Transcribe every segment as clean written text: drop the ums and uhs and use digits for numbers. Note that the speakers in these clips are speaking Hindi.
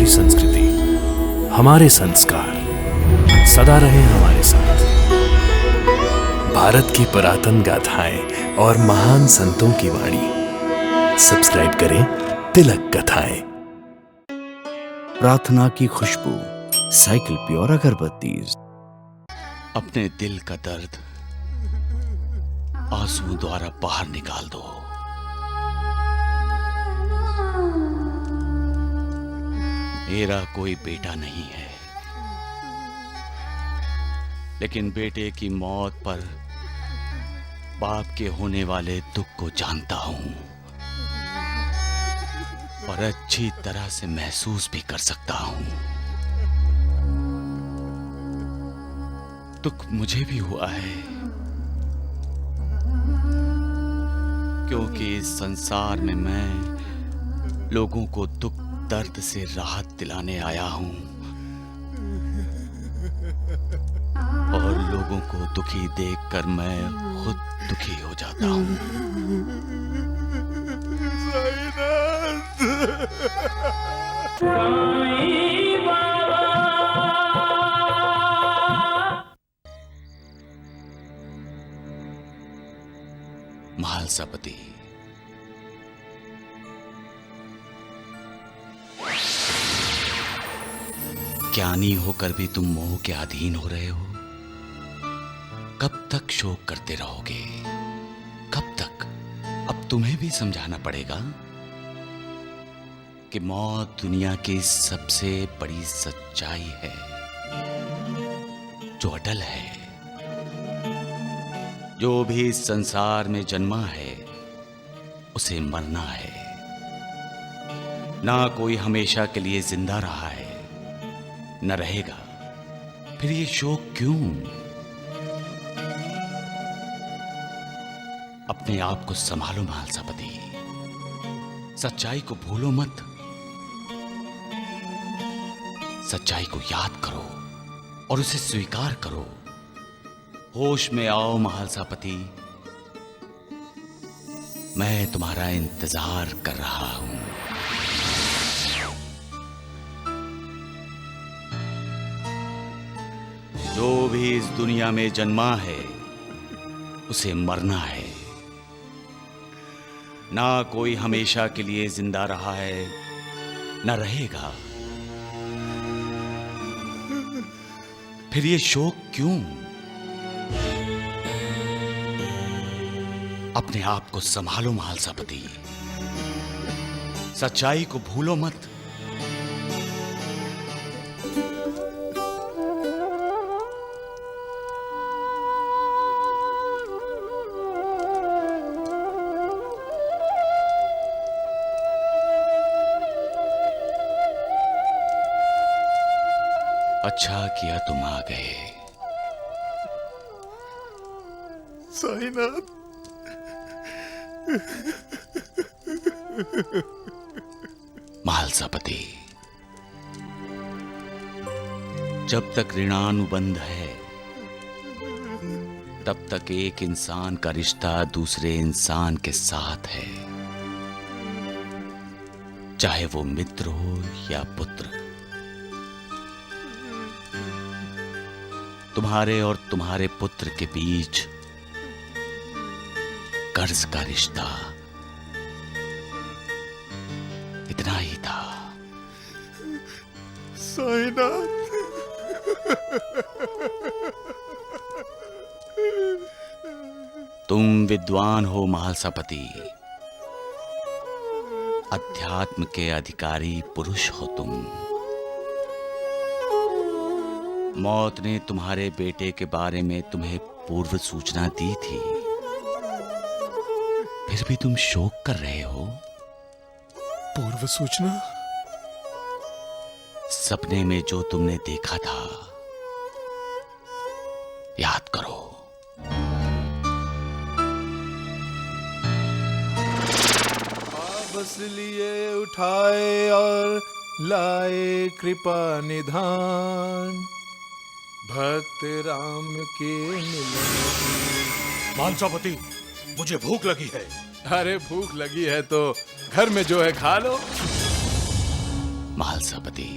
हमारी संस्कृति, हमारे संस्कार सदा रहे हमारे साथ। भारत की पुरातन गाथाएं और महान संतों की वाणी। सब्सक्राइब करें तिलक कथाएं। प्रार्थना की खुशबू, साइकिल प्योर अगरबत्ती। अपने दिल का दर्द आंसुओं द्वारा बाहर निकाल दो। मेरा कोई बेटा नहीं है, लेकिन बेटे की मौत पर बाप के होने वाले दुख को जानता हूं और अच्छी तरह से महसूस भी कर सकता हूं। दुख मुझे भी हुआ है, क्योंकि इस संसार में मैं लोगों को दुख दर्द से राहत दिलाने आया हूं और लोगों को दुखी देखकर मैं खुद दुखी हो जाता हूं। महालसापति, ज्ञानी होकर भी तुम मोह के अधीन हो रहे हो। कब तक शोक करते रहोगे? कब तक? अब तुम्हें भी समझाना पड़ेगा कि मौत दुनिया की सबसे बड़ी सच्चाई है, जो अटल है। जो भी इस संसार में जन्मा है उसे मरना है। ना कोई हमेशा के लिए जिंदा रहा है, न रहेगा। फिर ये शोक क्यों? अपने आप को संभालो महालसापति, सच्चाई को भूलो मत। सच्चाई को याद करो और उसे स्वीकार करो। होश में आओ महालसापति, मैं तुम्हारा इंतजार कर रहा हूं। जो भी इस दुनिया में जन्मा है उसे मरना है। ना कोई हमेशा के लिए जिंदा रहा है, न रहेगा। फिर ये शोक क्यों? अपने आप को संभालो महालसापति, सच्चाई को भूलो मत। अच्छा किया तुम आ गए। साईनाथ, महालसापति, जब तक ऋणानुबंध है तब तक एक इंसान का रिश्ता दूसरे इंसान के साथ है, चाहे वो मित्र हो या पुत्र। तुम्हारे और तुम्हारे पुत्र के बीच कर्ज का रिश्ता इतना ही था। साईनाथ, तुम विद्वान हो महालसापति, अध्यात्म के अधिकारी पुरुष हो तुम। मौत ने तुम्हारे बेटे के बारे में तुम्हें पूर्व सूचना दी थी, फिर भी तुम शोक कर रहे हो। पूर्व सूचना? सपने में जो तुमने देखा था याद करो। बस लिए उठाए और लाए कृपा निधान, भक्त राम के मिलन। महालसापति, मुझे भूख लगी है। अरे भूख लगी है तो घर में जो है खा लो। महालसापति,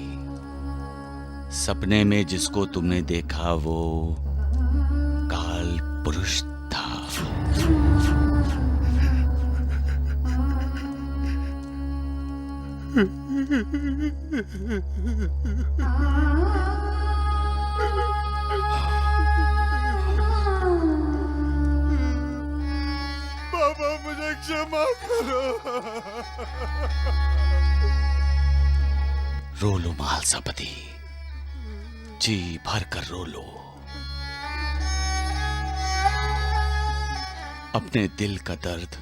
सपने में जिसको तुमने देखा वो काल पुरुष था। बाबा मुझे क्षमा करो। रो लो महालसापति, जी भर कर रो लो। अपने दिल का दर्द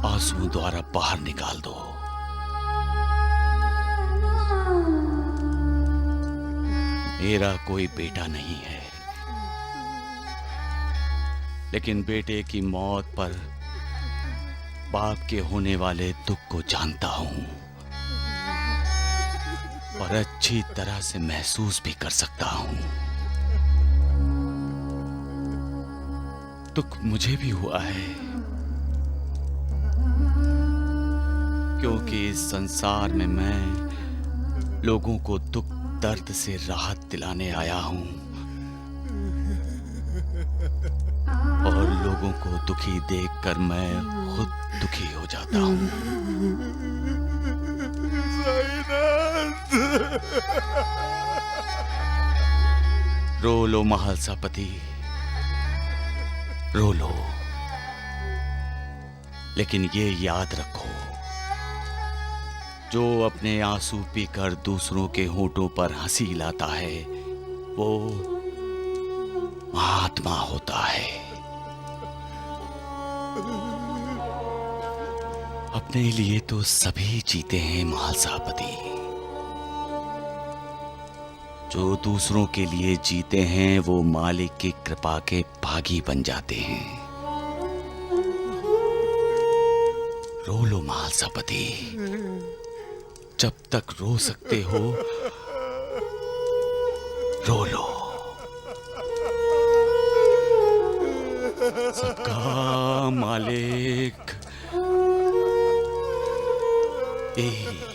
आंसुओं द्वारा बाहर निकाल दो। मेरा कोई बेटा नहीं है, लेकिन बेटे की मौत पर बाप के होने वाले दुख को जानता हूं और अच्छी तरह से महसूस भी कर सकता हूं। दुख मुझे भी हुआ है, क्योंकि इस संसार में मैं लोगों को दुख दर्द से राहत दिलाने आया हूं और लोगों को दुखी देखकर मैं खुद दुखी हो जाता हूं। रो लो महालसापति, रो लो, लेकिन ये याद रखो, जो अपने आंसू पीकर दूसरों के होठों पर हंसी लाता है वो महात्मा होता है। अपने लिए तो सभी जीते हैं महालसापति, जो दूसरों के लिए जीते हैं वो मालिक की कृपा के भागी बन जाते हैं। रो लो महालसापति, जब तक रो सकते हो रो लो। सबका मालिक एक